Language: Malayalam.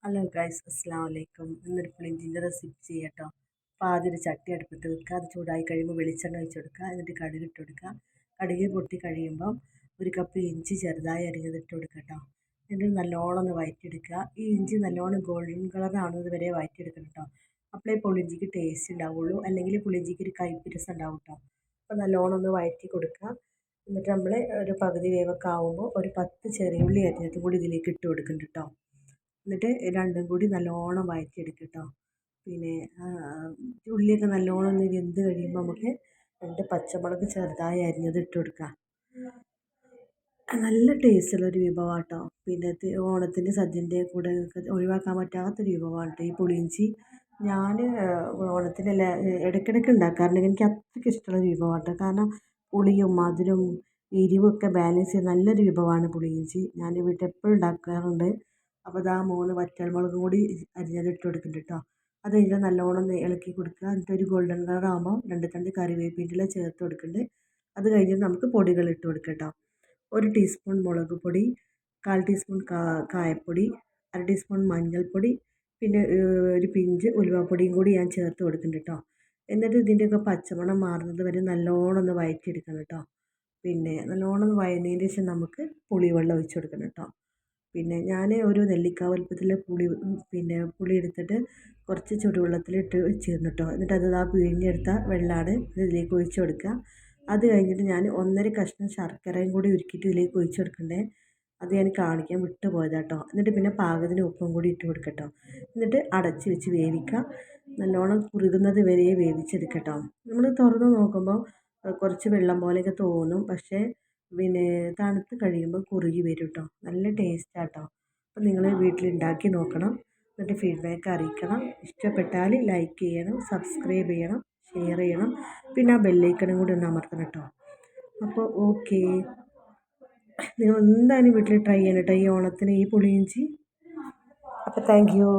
ഹലോ ഗൈസ്, അസ്സലാമു അലൈക്കും. ഇന്നൊരു പുളിഞ്ചിൻ്റെ റെസിപ്പി ചെയ്യാട്ടോ. അപ്പോൾ ആദ്യം ഒരു ചട്ടി അടുപ്പത്ത് വെക്കുക. അത് ചൂടായി കഴിയുമ്പോൾ വെളിച്ചെണ്ണ ഒഴിച്ച് കൊടുക്കുക. എന്നിട്ട് കടുക് ഇട്ട് കൊടുക്കുക. കടുക് പൊട്ടി കഴിയുമ്പം ഒരു കപ്പ് ഇഞ്ചി ചെറുതായി അരിഞ്ഞത് ഇട്ട് കൊടുക്കുക കേട്ടോ. എന്നിട്ട് നല്ലോണം ഒന്ന് വഴറ്റിയെടുക്കുക. ഈ ഇഞ്ചി നല്ലോണം ഗോൾഡൻ കളർ ആവുന്നത് വരെ വഴറ്റിയെടുക്കണം കേട്ടോ. അപ്പോഴേ പുളിഞ്ചിക്ക് ടേസ്റ്റ് ഉണ്ടാവുള്ളൂ, അല്ലെങ്കിൽ പുളിഞ്ചിക്ക് ഒരു കയ്പ്പ് രസം ഉണ്ടാവും കേട്ടോ. അപ്പോൾ നല്ലോണം ഒന്ന് വഴറ്റി കൊടുക്കുക. എന്നിട്ട് നമ്മൾ ഒരു പകുതി വേവൊക്കെ ആവുമ്പോൾ ഒരു 10 ചെറിയ ഉള്ളി അരിഞ്ഞതും കൂടി ഇതിലേക്ക് ഇട്ട് കൊടുക്കുന്നുണ്ട് കേട്ടോ. എന്നിട്ട് രണ്ടും കൂടി നല്ലോണം വഴറ്റിയെടുക്കുക കേട്ടോ. പിന്നെ ഉള്ളിയൊക്കെ നല്ലോണം ഒന്ന് വെന്ത് കഴിയുമ്പോൾ നമുക്ക് 2 പച്ചമുളക് ചെറുതായി അരിഞ്ഞത് ഇട്ട് കൊടുക്കുക. നല്ല ടേസ്റ്റുള്ളൊരു വിഭവമാണ് കേട്ടോ. പിന്നെ ഓണത്തിൻ്റെ സദ്യൻ്റെ കൂടെ ഒഴിവാക്കാൻ പറ്റാത്തൊരു വിഭവമാണ് കേട്ടോ ഈ പുളിയിഞ്ചി. ഞാൻ ഓണത്തിനല്ല ഇടയ്ക്കിടയ്ക്ക് ഉണ്ടാക്കാറുണ്ട്. എനിക്ക് അത്രയ്ക്ക് ഇഷ്ടമുള്ള വിഭവമാണ് കേട്ടോ. കാരണം പുളിയും മധുരവും എരിവൊക്കെ ബാലൻസ് ചെയ്ത് നല്ലൊരു വിഭവമാണ് പുളിയിഞ്ചി. ഞാൻ വീട്ടിൽ എപ്പോഴും ഉണ്ടാക്കാറുണ്ട്. അപ്പോൾ ഇതാ 3 വറ്റൽമുളകും കൂടി അരിഞ്ഞത് ഇട്ട് കൊടുക്കുന്നുണ്ട് കേട്ടോ. അത് കഴിഞ്ഞ് നല്ലോണം ഒന്ന് ഇളക്കി കൊടുക്കുക. എന്നിട്ട് ഒരു ഗോൾഡൻ കളർ ആകുമ്പോൾ 2 തണ്ട് കറിവേപ്പില ചേർത്ത് കൊടുക്കുന്നുണ്ട്. അത് കഴിഞ്ഞ് നമുക്ക് പൊടികൾ ഇട്ട് കൊടുക്കാം കേട്ടോ. 1 ടീസ്പൂൺ മുളക് പൊടി, 1/4 ടീസ്പൂൺ കായപ്പൊടി, 1/2 ടീസ്പൂൺ മഞ്ഞൾപ്പൊടി, പിന്നെ ഒരു പിഞ്ച് ഉലുവാപ്പൊടിയും കൂടി ഞാൻ ചേർത്ത് കൊടുക്കുന്നുണ്ട് കേട്ടോ. എന്നിട്ട് ഇതിൻ്റെയൊക്കെ പച്ചമണം മാറുന്നത് വരെ നല്ലോണം ഒന്ന് വഴറ്റിയെടുക്കണം കേട്ടോ. പിന്നെ നല്ലോണം ഒന്ന് വഴന്നതിന് ശേഷം നമുക്ക് പുളിവെള്ളം ഒഴിച്ച് കൊടുക്കണം കേട്ടോ. പിന്നെ ഞാൻ ഒരു നെല്ലിക്ക വലുപ്പത്തിൽ പുളി എടുത്തിട്ട് കുറച്ച് ചൂടുവെള്ളത്തിലിട്ട് വെച്ചിരുന്നു കേട്ടോ. എന്നിട്ട് അത് പിഴിഞ്ഞെടുത്ത വെള്ളമാണ് ഇതിലേക്ക് ഒഴിച്ച് കൊടുക്കുക. അത് കഴിഞ്ഞിട്ട് ഞാൻ 1.5 കഷ്ണം ശർക്കരയും കൂടി ഉരുക്കിയിട്ട് ഇതിലേക്ക് ഒഴിച്ച് കൊടുക്കണ്ടേ. അത് ഞാൻ കാണിക്കാൻ വിട്ടു പോയതാണ് കേട്ടോ. എന്നിട്ട് പിന്നെ പാകത്തിന് ഉപ്പും കൂടി ഇട്ട് കൊടുക്കുക കേട്ടോ. എന്നിട്ട് അടച്ച് വെച്ച് വേവിക്കുക. നല്ലോണം കുറുകുന്നത് വരെ വേവിച്ചെടുക്കുക. നമ്മൾ തുറന്ന് നോക്കുമ്പോൾ കുറച്ച് വെള്ളം പോലെയൊക്കെ തോന്നും, പക്ഷേ പിന്നെ തണുത്ത് കഴിയുമ്പോൾ കുറുകി വരും കേട്ടോ. നല്ല ടേസ്റ്റാണ് കേട്ടോ. അപ്പോൾ നിങ്ങൾ വീട്ടിലുണ്ടാക്കി നോക്കണം. എന്നിട്ട് ഫീഡ്ബാക്ക് അറിയിക്കണം. ഇഷ്ടപ്പെട്ടാൽ ലൈക്ക് ചെയ്യണം, സബ്സ്ക്രൈബ് ചെയ്യണം, ഷെയർ ചെയ്യണം. പിന്നെ ആ ബെല്ലൈക്കണും കൂടി ഒന്ന് അമർത്തണം കേട്ടോ. അപ്പോൾ ഓക്കേ, നിങ്ങൾ എന്തായാലും വീട്ടിൽ ട്രൈ ചെയ്യണം കേട്ടോ ഈ ഓണത്തിന് ഈ പുളിയിഞ്ചി. അപ്പോൾ താങ്ക് യു.